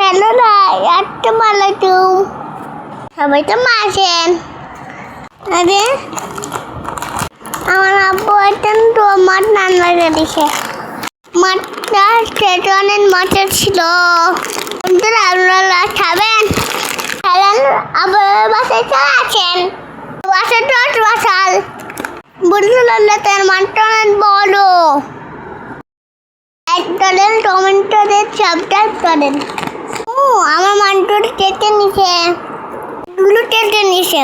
Hello, Assalamualaikum. সবাই তো আছেন? আরে আমার আব্বু তো মাছ রান্না করে দিছে। মাছটা খেতে অনেক মজা ছিল। বন্ধুরা আপনারা খাবেন? খাবেন? আবার বাসায় চলে আছেন? বাসায় তো বাসাল। বন্ধুরা তার মাছটা অনেক বড়। করেন টমেটো দিয়ে সাবস্ক্রাইব করেন। আমার মানটুর কেটে নিছে, দুলু কেটে নিছে।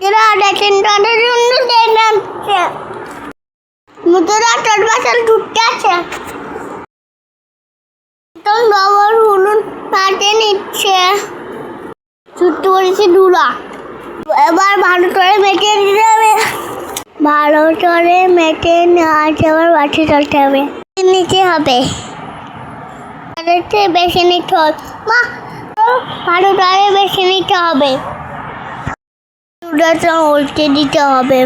যারা দেখেন তাদের জন্য দেখছে মুদ্রা তোর বাসাল ঢুকতে আছে। তোর বাবার হলুদ কাটে নিচ্ছে, ছুটতে পড়েছে ধুলা। এবার ভালো করে মেটে দিতে হবে। ভালো করে মেটে নেওয়া আবার বাটি চলতে হবে, নিতে হবে। বেশি নিতে হবে মা, ভালো করে বেশি নিতে হবে। চুলাটা উল্টে দিতে হবে।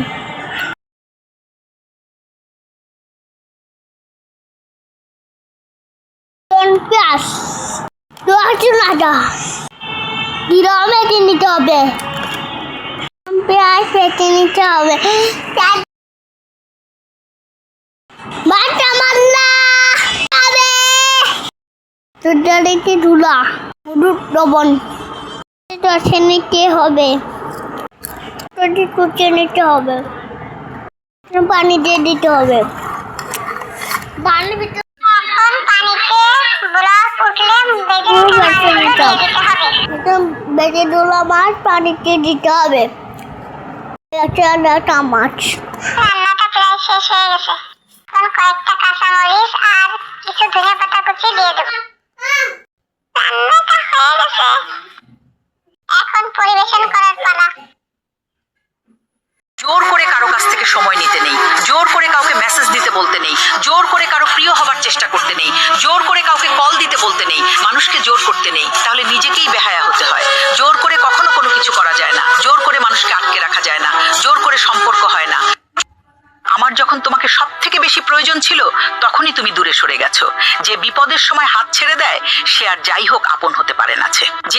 পেঁয়াজ চুলাটা জিরা মেটে নিতে হবে। পেঁয়াজ মেটে নিতে হবে। বাটা মাল্লা চুলাটিতে ধুলা, হলুদ লবণ টসে নিতে হবে। কুচে নিতে হবে, পানি দিয়ে দিতে হবে। পানির ভিতরে বেজে তোলা মাছ পানিতে দিতে হবে। মাছ রান্নাটা প্রায় শেষ হয়ে গেছে। এখন কয়েকটা কাঁচামরিচ আর কিছু ধনে পাতা কুচি দিয়ে দেবো। রান্নাটা হয়ে গেছে, এখন পরিবেশন করার পালা। জোর করে কারো কাছ থেকে সময় নিতে নেই, জোর করে কাউকে মেসেজ দিতে বলতে নেই, জোর করে কারো প্রিয় হবার চেষ্টা করতে নেই, জোর করে কাউকে কল দিতে বলতে নেই, মানুষকে জোর করতে নেই, তাহলে নিজেকেই বেহায়া হতে হয়। জোর করে কখনো কোনো কিছু করা যায় না, জোর করে মানুষকে আটকে রাখা যায় না, জোর করে সম্পর্ক হয় না। আমার যখন তোমাকে সব থেকে বেশি প্রয়োজন ছিল তখনই তুমি দূরে সরে গেছো। যে বিপদের সময় হাত ছেড়ে দেয় সে আর যাই হোক আপন হতে পারে না। যে